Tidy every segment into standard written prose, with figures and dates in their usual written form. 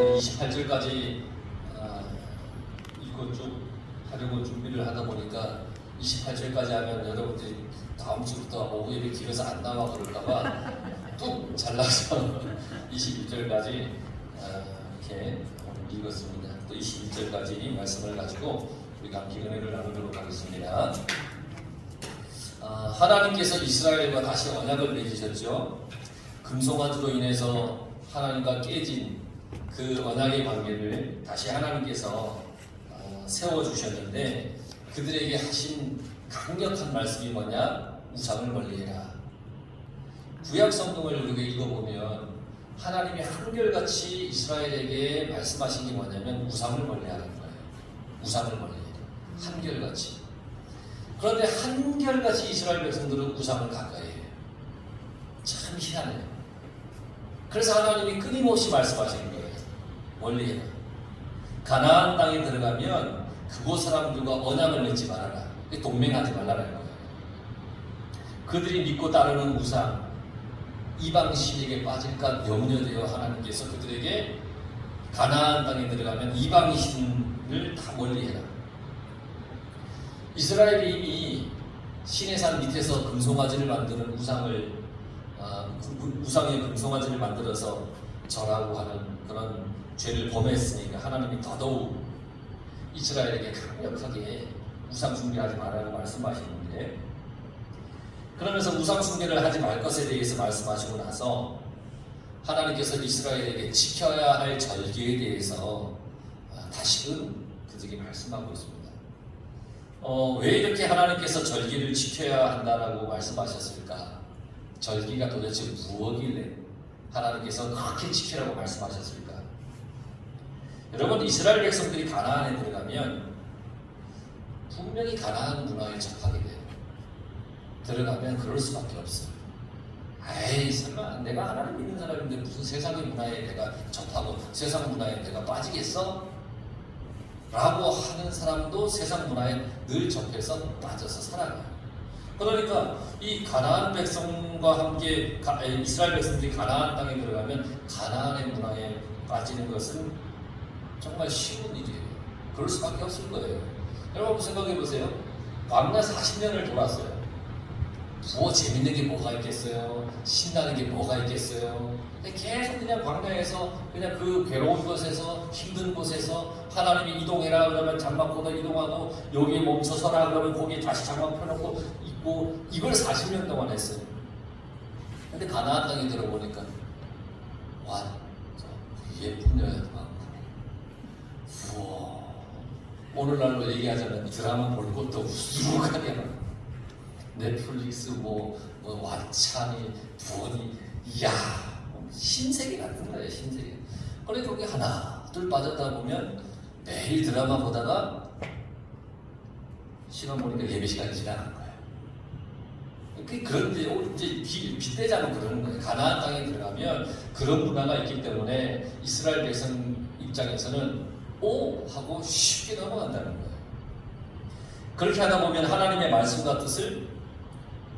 28절까지 읽고 쭉 하려고 준비를 하다 보니까 28절까지 하면 여러분들이 다음 주부터 오후 예배 길어서 안 나와 그럴까봐 뚝 잘라서 21절까지 이렇게 읽었습니다. 또 21절까지 말씀을 가지고 우리가 함께 은혜를 나누도록 하겠습니다. 하나님께서 이스라엘과 다시 언약을 맺으셨죠. 금송아지로 인해서 하나님과 깨진 그 언약의 관계를 다시 하나님께서 세워주셨는데 그들에게 하신 강력한 말씀이 뭐냐? 우상을 멀리해라. 구약 성경을 우리가 읽어보면 하나님이 한결같이 이스라엘에게 말씀하신 게 뭐냐면 우상을 멀리하라는 거예요. 우상을 멀리해라. 한결같이. 그런데 한결같이 이스라엘 백성들은 우상을 가까이 해요. 참 희한해요. 그래서 하나님이 끊임없이 말씀하시는 거예요. 멀리해라. 가나안 땅에 들어가면 그곳 사람들과 언약을 맺지 말아라. 동맹하지 말라는 거예요. 그들이 믿고 따르는 우상, 이방신에게 빠질까 염려되어 하나님께서 그들에게 가나안 땅에 들어가면 이방신을 다 멀리해라. 이스라엘이 이미 시내산 밑에서 금송아지를 만드는 우상의 금송아지를 만들어서 절하고 하는 그런 죄를 범했으니까 하나님이 더더욱 이스라엘에게 강력하게 우상 숭배하지 말라고 말씀하시는데, 그러면서 우상 숭배를 하지 말 것에 대해서 말씀하시고 나서 하나님께서 이스라엘에게 지켜야 할 절기에 대해서 다시금 그들에게 말씀하고 있습니다. 왜 이렇게 하나님께서 절기를 지켜야 한다라고 말씀하셨을까? 절기가 도대체 무엇길래 하나님께서 그렇게 지키라고 말씀하셨을까? 여러분, 이스라엘 백성들이 가나안에 들어가면 분명히 가나안 문화에 접하게 돼요. 들어가면 그럴 수밖에 없어요. 에이, 설마 내가 하나님 믿는 사람인데 무슨 세상의 문화에 내가 접하고 세상 문화에 내가 빠지겠어? 라고 하는 사람도 세상 문화에 늘 접해서 빠져서 살아가요. 그러니까 이 가나안 백성과 함께 이스라엘 백성들이 가나안 땅에 들어가면 가나안의 문화에 빠지는 것은 정말 쉬운 일이에요. 그럴 수밖에 없을 거예요. 여러분 생각해 보세요. 광야 40년을 돌았어요. 뭐 재밌는 게 뭐가 있겠어요? 신나는 게 뭐가 있겠어요? 계속 그냥 광야에서 그냥 그 괴로운 곳에서 힘든 곳에서 하나님이 이동해라 그러면 장막보다 이동하고 여기에 멈춰서라 그러면 거기에 다시 장막 펴놓고 있고, 이걸 40년 동안 했어요. 근데 가나안 땅에 들어보니까 와, 예쁜 여자도 많고, 우와, 오늘날로 얘기하자면 드라마 볼 것도 우스룩하게 많고, 넷플릭스 뭐 왓챠니 부원이, 이야, 신세계 같은 거예요. 신세계. 그런데 거기 하나 둘 빠졌다 보면 매일 드라마 보다가 시간 보니까 예배 시간이 지나간 거예요. 그런데 이제 빗대자면 그러는 거예요. 가나안 땅에 들어가면 그런 문화가 있기 때문에 이스라엘 백성 입장에서는 오 하고 쉽게 넘어간다는 거예요. 그렇게 하다 보면 하나님의 말씀과 뜻을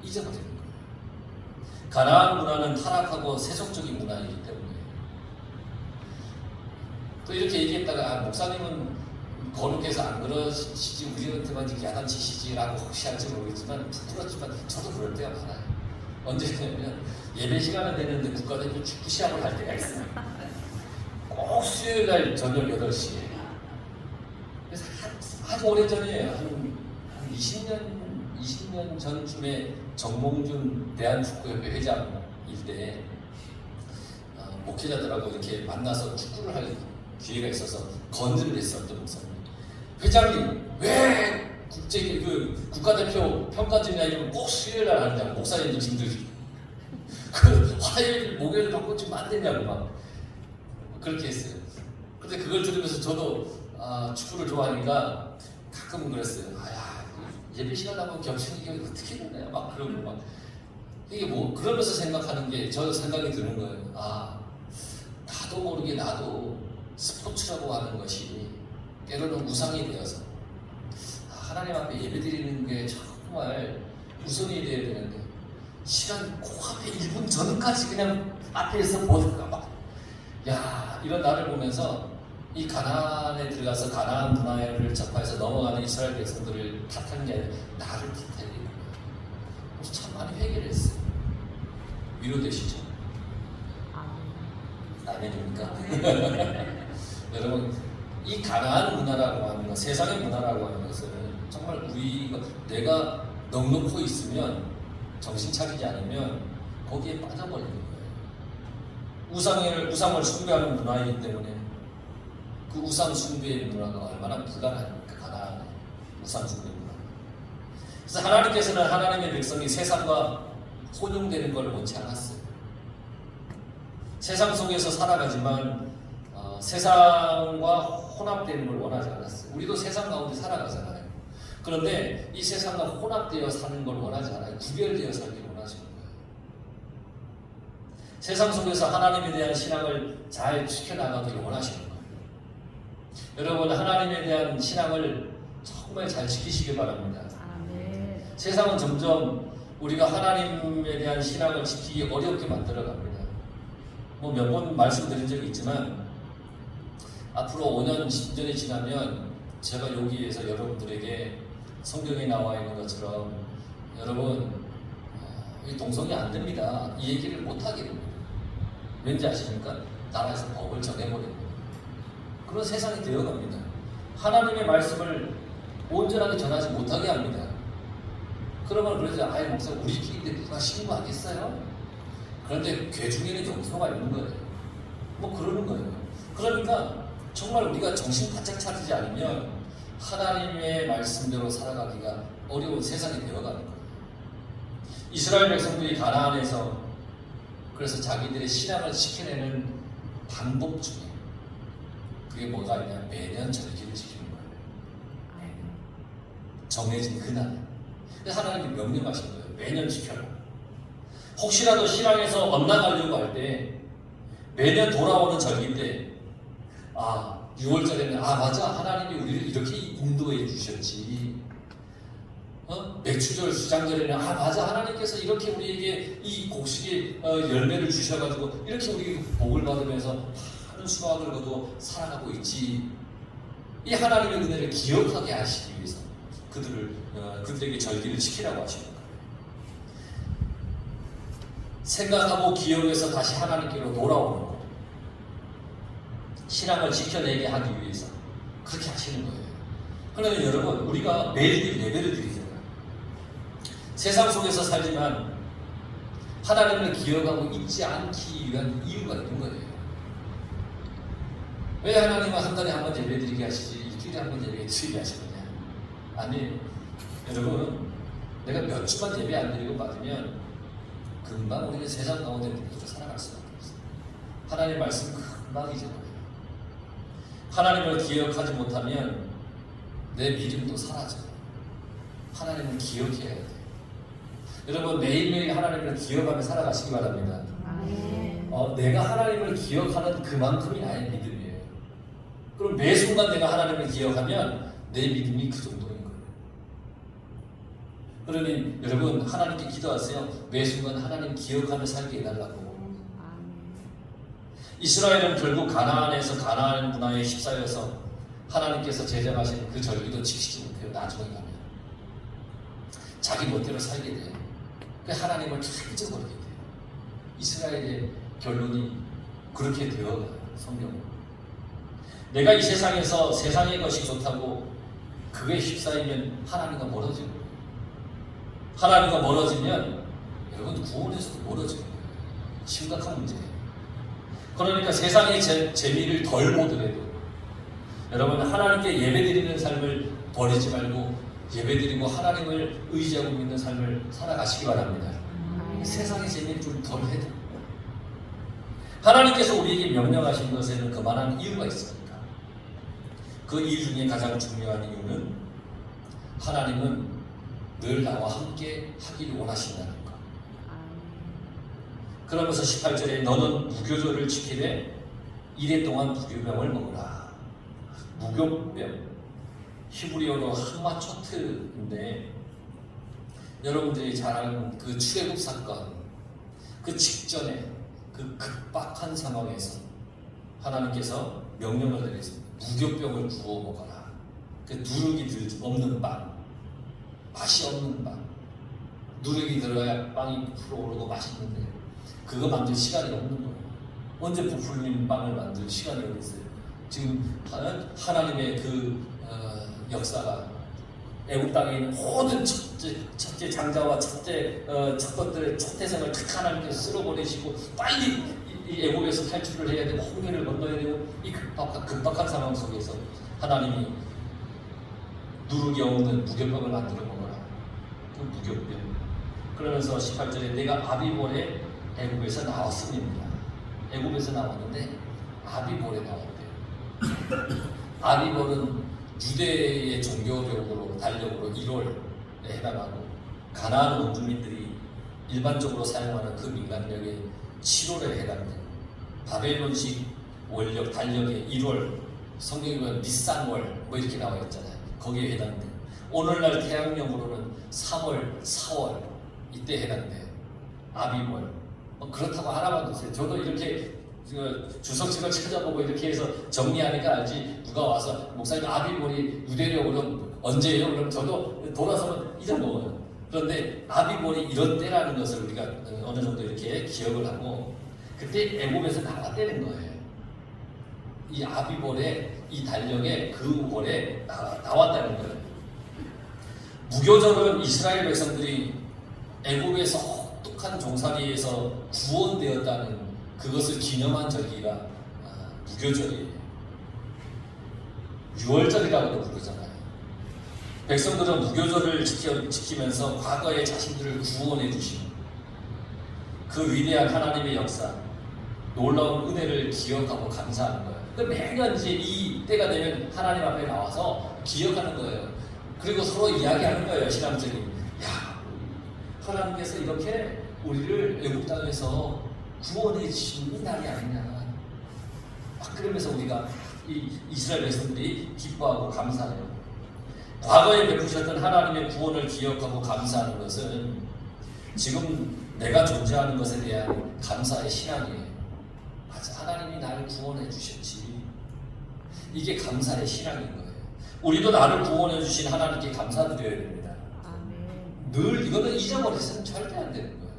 잊어버리는 거예요. 가나안 문화는 타락하고 세속적인 문화이기 때문에. 또 이렇게 얘기했다가 목사님은 거룩해서 안 그러시지 우리한테만 이렇게 야단치시지라고 혹시 할지 모르겠지만 부끄럽지만 저도 그럴 때가 많아요. 언제냐면 예배 시간은 되는데 국가대표 축구 시합을 할 때가 있어요. 꼭 수요일날 저녁 8시에. 그래서 아주 오래전이에요. 한 20년 전쯤에 정몽준 대한축구협회 회장일 때 목회자들하고 이렇게 만나서 축구를 할 기회가 있어서 건의를 했어요. 어떤 목사님, 회장님 왜 국가대표 평가전이나 이런 꼭 수요일날 하느냐고, 목사님도 힘들지 그 화요일 목요일 바꿔 주면 안 되냐고 막 그렇게 했어요. 근데 그걸 들으면서 저도 축구를 좋아하니까 가끔은 그랬어요. 예배 시간하고 겹치는 게 어떻게 되나요? 막 그러고 막 이게 뭐 그러면서 생각하는 게 저 생각이 드는 거예요. 나도 모르게 나도 스포츠라고 하는 것이 때로는 우상이 되어서 하나님 앞에 예배 드리는 게 정말 우선이 되어야 되는데 시간 그 앞에 1분 전까지 그냥 앞에서 보다가 막 야, 이런 나를 보면서 이 가나안에 들어가서 가나안 문화를 접해서 넘어가는 이스라엘 백성들을 탓하는 게 아니라 나를 탓하는 거예요. 그래서 참 많이 회개를 했어요. 위로되시죠? 아멘입니까? 여러분, 이 가나안 문화라고 하는 것, 세상의 문화라고 하는 것은 정말 내가 넉넉고 있으면, 정신 차리지 않으면 거기에 빠져버리는 거예요. 우상을 숭배하는 문화이기 때문에 그 우상 숭배의 문화가 얼마나 불가능합니까? 가나안의 우상 숭배 문화. 그래서 하나님께서는 하나님의 백성이 세상과 혼용되는 걸 원치 않았어요. 세상 속에서 살아가지만 세상과 혼합되는 걸 원하지 않았어요. 우리도 세상 가운데 살아가잖아요. 그런데 이 세상과 혼합되어 사는 걸 원하지 않아요. 구별되어 살기를 원하시는 거예요. 세상 속에서 하나님에 대한 신앙을 잘 지켜나가기를 원하시는 거예요. 여러분, 하나님에 대한 신앙을 정말 잘 지키시길 바랍니다. 세상은 점점 우리가 하나님에 대한 신앙을 지키기 어렵게 만들어갑니다. 몇 번 말씀드린 적이 있지만 앞으로 5년, 10년이 지나면 제가 여기에서 여러분들에게 성경에 나와 있는 것처럼 여러분 이 동성이 안 됩니다, 이 얘기를 못하게 됩니다. 왠지 아십니까? 나라에서 법을 정해버립니다. 그런 세상이 되어갑니다. 하나님의 말씀을 온전하게 전하지 못하게 합니다. 그러면 그러죠. 아이 목사, 우리끼리인데 누가 신고하겠어요? 그런데 괴 중에는 용서가 있는 거예요. 그러는 거예요. 그러니까 정말 우리가 정신 바짝 차리지 않으면 하나님의 말씀대로 살아가기가 어려운 세상이 되어가는 거예요. 이스라엘 백성들이 가나안에서 그래서 자기들의 신앙을 지켜내는 방법 중에 그게 뭐가 있냐? 매년 절기를 지키는 거예요. 정해진 그날. 하나님이 명령하신 거예요. 매년 지켜라. 혹시라도 신앙에서 엇나가려고 할 때 매년 돌아오는 절기인데 6월절에는 맞아, 하나님이 우리를 이렇게 인도해 주셨지. 맥추절 수장절에는 맞아, 하나님께서 이렇게 우리에게 이 곡식의 열매를 주셔가지고 이렇게 우리 복을 받으면서 많은 수확을 거두어 살아가고 있지. 이 하나님의 은혜를 기억하게 하시기 위해서 그들에게 절기를 지키라고 하시는 거예요. 생각하고 기억해서 다시 하나님께로 돌아오는 거예요. 신앙을 지켜내게 하기 위해서 그렇게 하시는 거예요. 그러면 여러분, 우리가 매일매일 예배를 드리잖아요. 세상 속에서 살지만 하나님을 기억하고 잊지 않기 위한 이유가 있는 거예요. 왜 하나님은 한 달에 한 번 예배 드리게 하시지 일주일에 한 번 예배 드리게 하시느냐? 아니, 여러분, 내가 몇 주만 예배 안 드리고 빠지면 금방 우리는 세상 가운데 묵혀져 살아갈 수밖에 없어요. 하나님의 말씀 금방 잊어버려요. 하나님을 기억하지 못하면 내 믿음도 사라져요. 하나님을 기억해야 돼요. 여러분, 매일매일 하나님을 기억하며 살아가시기 바랍니다. 내가 하나님을 기억하는 그만큼이 나의 믿음이에요. 그럼 매 순간 내가 하나님을 기억하면 내 믿음이 그 정도인 거예요. 그러니 여러분, 하나님께 기도하세요. 매 순간 하나님 기억하며 살게 해달라고. 이스라엘은 결국 가나안에서 가나안 문화에 휩싸여서 하나님께서 제정하신 그 절기도 지키지 못해요. 나중에 가면 자기 멋대로 살게 돼요. 하나님을 잘 잊어버리게 돼요. 이스라엘의 결론이 그렇게 되어가요. 성경은 내가 이 세상에서 세상의 것이 좋다고 그게 휩싸이면 하나님과 멀어지는 거예요. 하나님과 멀어지면 여러분 구원에서도 멀어지는 거예요. 심각한 문제예요. 그러니까 세상의 재미를 덜 보더라도 여러분, 하나님께 예배드리는 삶을 버리지 말고 예배드리고 하나님을 의지하고 믿는 삶을 살아가시기 바랍니다. 세상의 재미를 좀 덜 해도 하나님께서 우리에게 명령하신 것에는 그만한 이유가 있습니다. 그 이유 중에 가장 중요한 이유는 하나님은 늘 나와 함께 하기를 원하신다는 것. 그러면서 18절에 너는 무교절을 지키되 이래 동안 무교병을 먹으라. 무교병, 히브리어로 하마초트인데 여러분들이 잘 아는 그 출애굽 사건, 그 직전에 그 급박한 상황에서 하나님께서 명령을 내렸습니다. 무교병을 구워 먹어라. 그 누룩이 없는 빵, 맛이 없는 빵, 누룩이 들어야 빵이 불어오르고 맛있는데 그거 만들 시간이 없는 거예요. 언제 부풀린 빵을 만들 시간이 어디 있어요? 지금 하나님의 그 역사가 애국 땅에 있는 모든 첫째 장자와 첫 것들의 초태생을 탁 하나님께서 쓸어버리시고 빨리 이 애국에서 탈출을 해야 되고 홍해를 건너야 되고 이 급박한 상황 속에서 하나님이 누룩이 없는 무교병을 만들어 먹어라. 그 무교병. 그러면서 18절에 내가 아비볼에 애국에서 나왔습니다. 애국에서 나왔는데 아비볼에 나왔대요. 아비볼은 유대의 종교적으로 달력으로 1월에 해당하고 가나안 원주민들이 일반적으로 사용하는 그 민간력의 7월에 해당돼요. 바벨론식 월력 달력의 1월, 성경에 보면 니산월 뭐 이렇게 나와 있잖아요. 거기에 해당돼요. 오늘날 태양력으로는 3월, 4월 이때 해당돼요. 아비월. 그렇다고 하나만 두세요. 저도 이렇게 주석책을 찾아보고 이렇게 해서 정리하니까 알지. 누가 와서 목사님 아비월이 유대력으로 언제예요? 그럼 저도 돌아서면 잊어먹어요. 그런데 아비월이 이런 때라는 것을 우리가 어느 정도 이렇게 기억을 하고 그때 애굽에서 나왔다는 거예요. 이 아비월에 이 달력에 그 월에 나왔다는 거예요. 무교절은 이스라엘 백성들이 애굽에서 혹독한 종살이에서 구원되었다는 그것을 기념한 절기가 무교절이에요. 유월절이라고도 부르잖아요. 백성들은 무교절을 지키면서 과거의 자신들을 구원해 주신 그 위대한 하나님의 역사, 놀라운 은혜를 기억하고 감사하는 거예요. 매년 이제 이 때가 되면 하나님 앞에 나와서 기억하는 거예요. 그리고 서로 이야기하는 거예요. 신앙적인. 야, 하나님께서 이렇게 우리를 애국 땅에서 구원해 주신 이 날이 아니냐. 그러면서 우리가 이 이스라엘 백성들이 기뻐하고 감사해요. 과거에 베푸셨던 하나님의 구원을 기억하고 감사하는 것은 지금 내가 존재하는 것에 대한 감사의 신앙이에요. 맞아, 하나님이 나를 구원해 주셨지. 이게 감사의 신앙인 거예요. 우리도 나를 구원해 주신 하나님께 감사드려야 됩니다. 늘 이거는 잊어버려서는 절대 안 되는 거예요.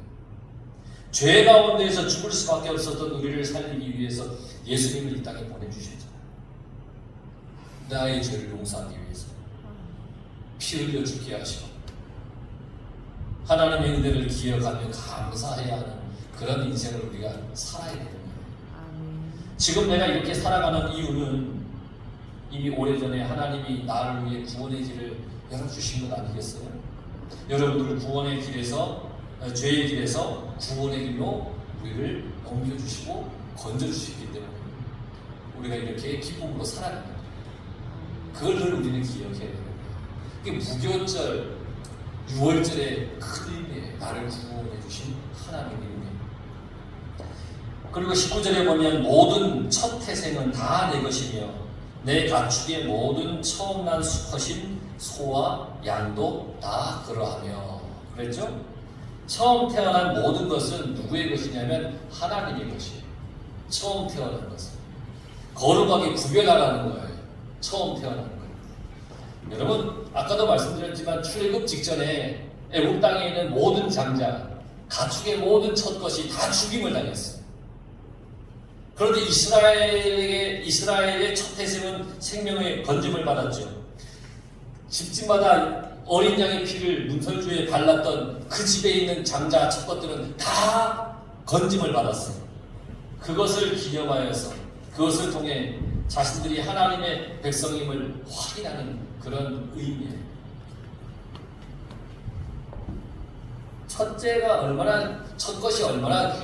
죄 가운데에서 죽을 수밖에 없었던 우리를 살리기 위해서 예수님을 이 땅에 보내주셨잖아요. 나의 죄를 용서하기 위해서 피 흘려 죽게 하시고 하나님의 은혜를 기억하며 감사해야 하는 그런 인생을 우리가 살아야 되는 거예요. 지금 내가 이렇게 살아가는 이유는 이미 오래전에 하나님이 나를 위해 구원의 길을 열어주신 것 아니겠어요? 여러분들 구원의 길에서 죄의 길에서 구원의 길로 우리를 옮겨주시고 건져주시기 때문에 우리가 이렇게 기쁨으로 살아가는 거예요. 그걸 늘 우리는 기억해야 돼요. 이게 무교절, 6월절의 큰 의미에 나를 구원해 주신 하나님의 의미. 그리고 19절에 보면 모든 첫 태생은 다 내 것이며 내 가축의 모든 처음 난 수컷인 소와 양도 다 그러하며 그랬죠? 처음 태어난 모든 것은 누구의 것이냐면 하나님의 것이에요. 처음 태어난 것은 거룩하게 구별하라는 거예요. 처음 태어난 것. 여러분 아까도 말씀드렸지만 출애굽 직전에 애굽 땅에 있는 모든 장자, 가축의 모든 첫것이 다 죽임을 당했어요. 그런데 이스라엘의 첫 태생은 생명의 건짐을 받았죠. 집집마다 어린 양의 피를 문설주에 발랐던 그 집에 있는 장자 첫것들은 다 건짐을 받았어요. 그것을 기념하여서 그것을 통해 자신들이 하나님의 백성임을 확인하는 그런 의미예요. 첫 것이 얼마나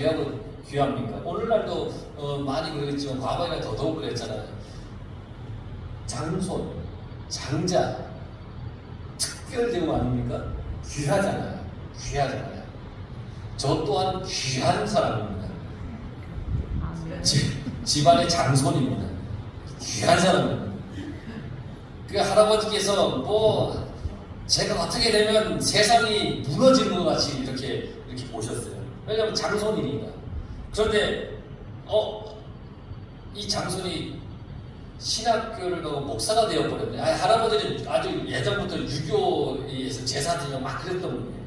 귀합니까? 오늘날도 많이 그랬지만 과거에는 더더욱 그랬잖아요. 장손, 장자, 특별대우 아닙니까? 귀하잖아요. 저 또한 귀한 사람입니다. 집안의 장손입니다. 귀한 사람입니다. 그러니까 할아버지께서 제가 어떻게 되면 세상이 무너지는 것 같이 이렇게 보셨어요. 왜냐하면 장손이니까. 그런데 이 장손이 신학교를 가고 목사가 되어버렸네. 할아버지는 아주 예전부터 유교에서 제사 드리고 막 그랬던 분이에요.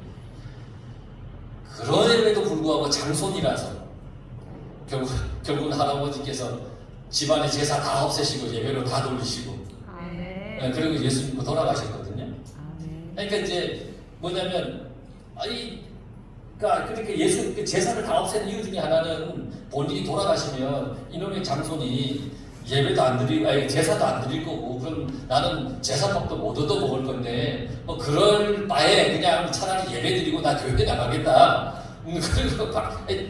그럼에도 불구하고 장손이라서 결국은 할아버지께서 집안의 제사 다 없애시고 예배로 다 돌리시고 그리고 예수 믿고 돌아가셨거든요. 그러니까 이제 뭐냐면 그러니까 예수 제사를 다 없앤 이유 중에 하나는 본인이 돌아가시면 이놈의 장손이 예배도 안 드리고 제사도 안 드릴 거고 그럼 나는 제사밥도 못 얻어 먹을 건데 뭐 그럴 바에 그냥 차라리 예배 드리고 나 교회 나가겠다. 그리고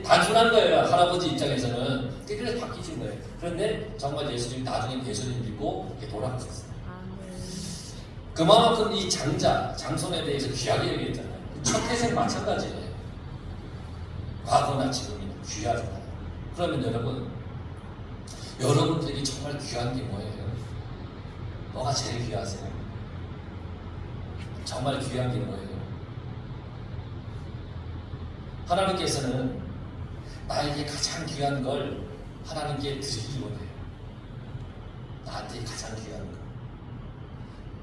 단순한 거예요. 할아버지 입장에서는. 그래서 바뀌신 거예요. 그런데 정말 예수님 나중에 예수님 믿고 이렇게 돌아가셨어요. 그만큼 이 장손에 대해서 귀하게 얘기했잖아요. 첫 태생 마찬가지예요. 과거나 지금이나 귀하잖아요. 그러면 여러분들에게 정말 귀한 게 뭐예요? 뭐가 제일 귀하세요? 정말 귀한 게 뭐예요? 하나님께서는 나에게 가장 귀한 걸 하나님께 드리기 원해요. 나한테 가장 귀한 걸.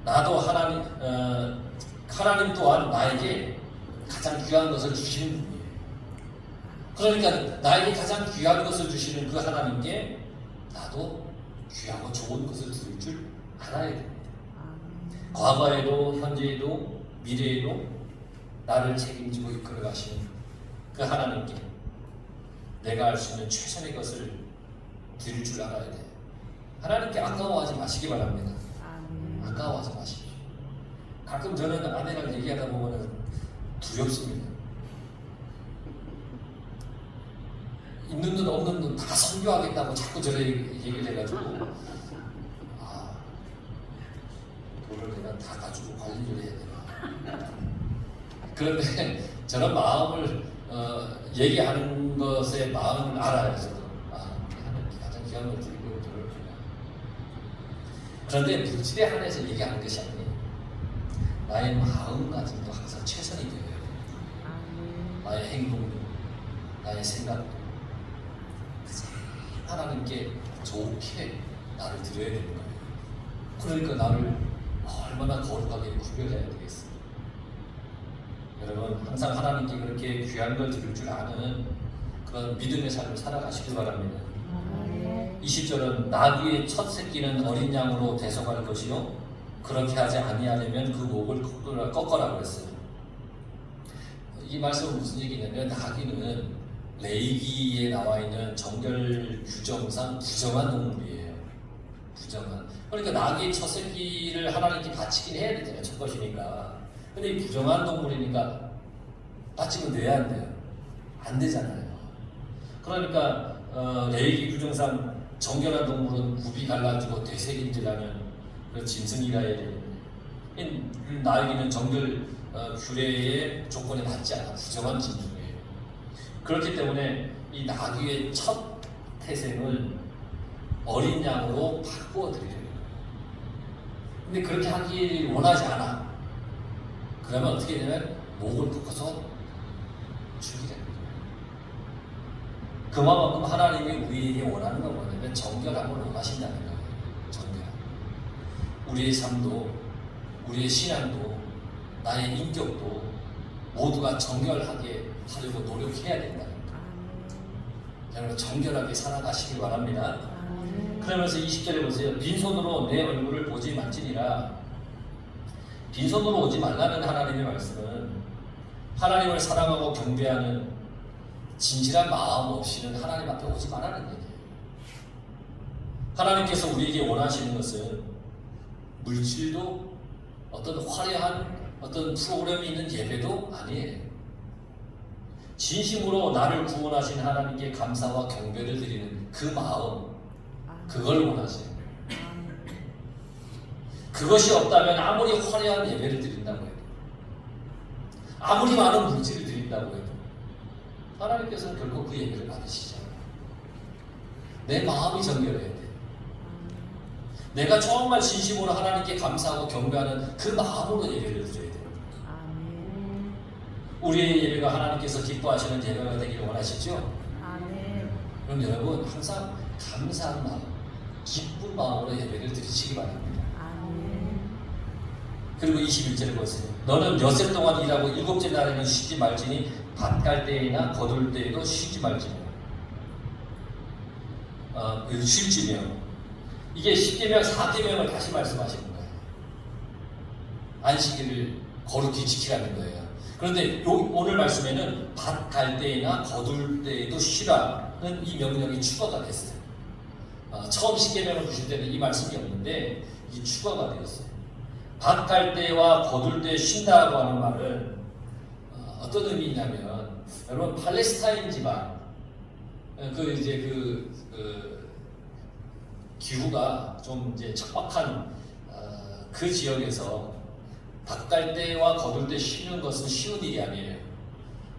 나도 하나님 또한 나에게 가장 귀한 것을 주시는 분이에요. 그러니까 나에게 가장 귀한 것을 주시는 그 하나님께 나도 귀하고 좋은 것을 드릴 줄 알아야 됩니다. 과거에도 현재에도 미래에도 나를 책임지고 이끌어 가시는 그 하나님께 내가 할 수 있는 최선의 것을 드릴 줄 알아야 돼요. 하나님께 아까워하지 마시기 바랍니다. 아까워하지 마십시오. 가끔 저는 아내랑 얘기하다 보면 두렵습니다. 있는 돈 없는 돈 다 선교하겠다고 자꾸 저를 얘기를 해가지고 돈을 내가 다 가지고 관리를 해야 되나. 그런데 저런 마음을 얘기하는 것의 마음을 알아요. 저도 하나님께 가장 귀한 걸 드리고 저를 주냐. 그런데 물질에 한해서 얘기하는 것이 아니에요. 나의 마음가짐도 항상 최선이 되어야 돼요. 나의 행동도, 나의 생각도 하나님께 좋게 나를 드려야 되는 거예요. 그러니까 나를 얼마나 거룩하게 구별해야 되겠어요. 여러분 항상 하나님께 그렇게 귀한 걸 드릴 줄 아는 그런 믿음의 삶을 살아가시길 바랍니다. 20절은 나귀의 첫 새끼는 어린 양으로 대속할 것이요 그렇게 하지 아니하려면 그 목을 꺾어라 그랬어요. 이 말씀은 무슨 얘기냐면 나귀는 레위기에 나와 있는 정결 규정상 부정한 동물이에요. 부정한. 그러니까 나귀의 첫 새끼를 하나님께 바치긴 해야 되잖아요. 첫 것이니까. 근데 이 부정한 동물이니까 바치면 돼야 안 돼요? 안 되잖아요. 그러니까 레위기 규정상 정결한 동물은 굽이 갈라지고 되새김질하는 그 짐승이라 해야 됩니다. 나귀는 정결 규례의 조건에 맞지 않아 부정한 짐승이에요. 그렇기 때문에 이 나귀의 첫 태생을 어린 양으로 바꾸어 드리려고 해요. 근데 그렇게 하기 원하지 않아. 그러면 어떻게 되냐면 목을 꺾어서 죽이려는 거예요. 그만큼 하나님이 우리에게 원하는 건 뭐냐면 정결함을 원하신다는 거예요. 정결함. 우리의 삶도, 우리의 신앙도, 나의 인격도 모두가 정결하게 하려고 노력해야 된다는 거예요. 여러분 정결하게 살아가시길 바랍니다. 그러면서 20절에 보세요. 빈손으로 내 얼굴을 보지 말지니라. 빈손으로 오지 말라는 하나님의 말씀은 하나님을 사랑하고 경배하는 진실한 마음 없이는 하나님 앞에 오지 말라는 얘기예요. 하나님께서 우리에게 원하시는 것은 물질도 어떤 화려한 어떤 프로그램이 있는 예배도 아니에요. 진심으로 나를 구원하신 하나님께 감사와 경배를 드리는 그 마음, 그걸 원하세요. 그것이 없다면 아무리 화려한 예배를 드린다고 해도, 아무리 많은 물질을 드린다고 해도 하나님께서는 결코 그 예배를 받으시지 않아요. 내 마음이 정결해야 돼. 내가 정말 진심으로 하나님께 감사하고 경배하는 그 마음으로 예배를 드려야 돼요. 우리의 예배가 하나님께서 기뻐하시는 예배가 되기를 원하시죠? 그럼 여러분 항상 감사한 마음, 기쁜 마음으로 예배를 드리시기 바랍니다. 아멘. 그리고 21절을 보세요. 너는 엿새 동안 일하고 일곱째 날에는 쉬지 말지니 밭 갈 때나 거둘 때에도 쉬지 말지며. 쉴지며. 이게 10계명, 4계명을 다시 말씀하시는 거예요. 안식일을 거룩히 지키라는 거예요. 그런데 오늘 말씀에는 밭 갈 때나 거둘 때에도 쉬라는 이 명령이 추가가 됐어요. 처음 10계명을 주실 때는 이 말씀이 없는데 이 추가가 되었어요. 밭 갈 때와 거둘 때 쉰다고 하는 말은 어떤 의미냐면, 여러분 팔레스타인 지방 기후가 좀 이제 척박한 그 지역에서 밭 갈 때와 거둘 때 쉬는 것은 쉬운 일이 아니에요.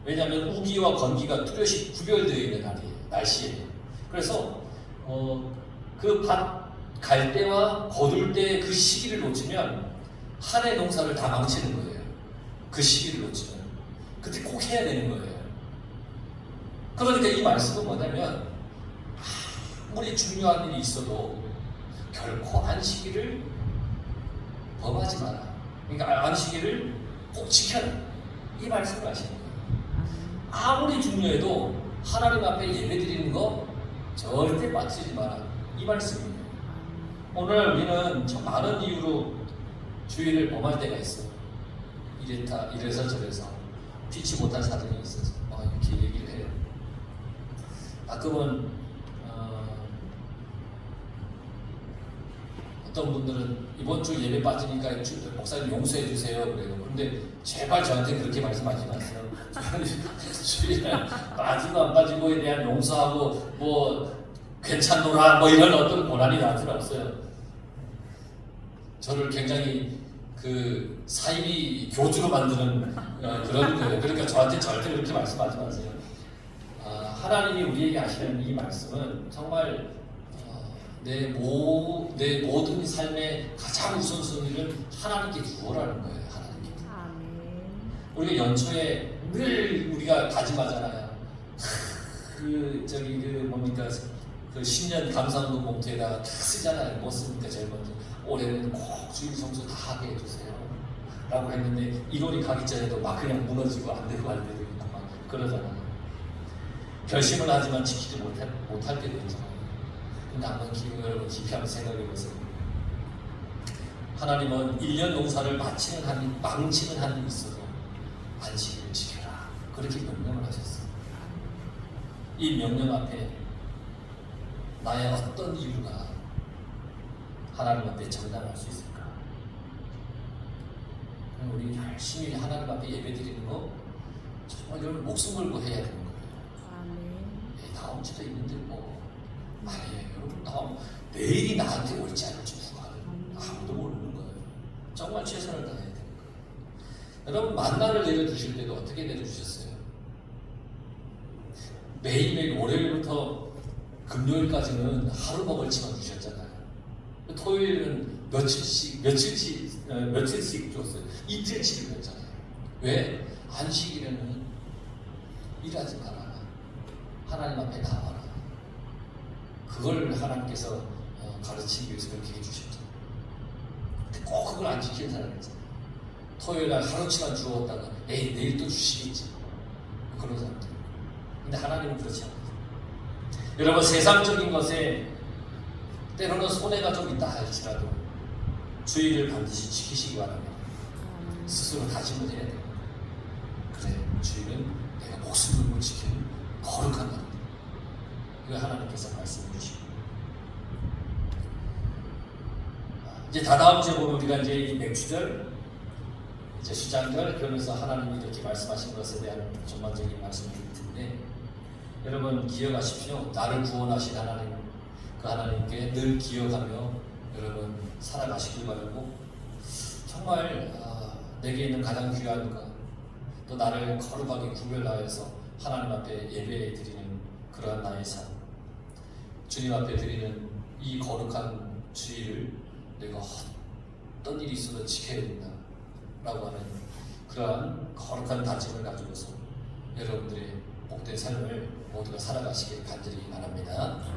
왜냐하면 우기와 건기가 뚜렷이 구별되어 있는 날씨예요. 그래서 그 밭 갈 때와 거둘 때 그 시기를 놓치면 한 해 농사를 다 망치는 거예요. 그 시기를 놓치면 그때 꼭 해야 되는 거예요. 그러니까 이 말씀은 뭐냐면, 아무리 중요한 일이 있어도 결코 안식일을 범하지 마라. 그러니까 안식일을 꼭 지켜라. 이 말씀을 하시는 거예요. 아무리 중요해도 하나님 앞에 예배드리는 거 절대 빠뜨리지 마라. 이 말씀이에요. 오늘 우리는 참 많은 이유로 주일을 범할 때가 있어요. 이래서 저래서 피치 못한 사정이 있어서 이렇게 얘기를 해요. 가끔은 어떤 분들은 이번 주 예배 빠지니까 목사님 용서해 주세요 그래요. 근데 제발 저한테 그렇게 말씀하지 마세요. 주일에 빠지고 안 빠지고에 대한 용서하고 뭐 괜찮노라 뭐 이런 어떤 고난이 나한테는 없어요. 저를 굉장히 그 사이비 교주로 만드는 그런 거예요. 그러니까 저한테 절대 그렇게 말씀하지 마세요. 하나님이 우리에게 하시는 이 말씀은 정말 내 모든 삶의 가장 우선순위를 하나님께 주어라는 거예요. 하나님께. 아멘. 우리가 연초에 늘 우리가 다짐하잖아요. 그 신년 감사운동 봉투에다가 다 쓰잖아요. 뭐 씁니까? 제일 먼저 올해는 꼭 주일 성수 다 하게 해주세요 라고 했는데 1월이 가기 전에도 막 그냥 무너지고 안 되고 있고 막 그러잖아요. 결심을 하지만 지키지 못할 때도 있잖아요. 근데 한번 여러분 깊이 한번 생각해 보세요. 하나님은 1년 농사를 망치는 한이 있어도 안식일을 지켜라 그렇게 명령을 하셨어요. 이 명령 앞에 나의 어떤 이유가 하나님 앞에 정당할 수 있을까? 우리 열심히 하나님 앞에 예배드리는 거 정말 여러분 목숨 걸고 해야 되는 거예요. 아멘. 다음 주도 있는데 뭐 아니에요. 여러분 내일이 나한테 올지 안 올지 누가 아무도 모르는 거예요. 정말 최선을 다해야 되는 거예요. 여러분 만나를 내려주실 때도 어떻게 내려주셨어요? 매일매일 월요일부터 금요일까지는 하루 먹을치만 주셨잖아요. 토요일은 며칠씩 줬어요. 이틀치를 줬잖아요. 왜? 안식일에는 일하지 마라. 하나님 앞에 나와라. 그걸 하나님께서 가르치기 위해서 그렇게 해주셨죠. 근데 꼭 그걸 안 지키는 사람이 있잖아요. 토요일날 하루치만 주었다가 내일 또 주시겠지. 그런 사람들. 근데 하나님은 그렇지 않아요. 여러분 세상적인 것에 때로는 손해가 좀 있다 할지라도 주의를 반드시 지키시기 바랍니다. 스스로 다짐을 해야 돼요. 그래, 주의는 내가 목숨 걸고 지키는 거룩한 것. 그 하나님께서 말씀해 주시고 이제 다다음 주에 보면 우리가 이제 이 맥주절 이제 수장절 그러면서 하나님이 이렇게 말씀하신 것에 대한 전반적인 말씀을 드릴 텐데 여러분 기억하십시오. 나를 구원하신 하나님 그 하나님께 늘 기억하며 여러분 살아가시길 바라고 정말 내게 있는 가장 귀한 것 또 나를 거룩하게 구별하여서 하나님 앞에 예배 드리는 그러한 나의 삶 주님 앞에 드리는 이 거룩한 주의를 내가 어떤 일이 있어도 지켜야 된다 라고 하는 그러한 거룩한 다짐을 가지고서 여러분들의 복된 삶을 모두가 살아가시길 간절히 바랍니다.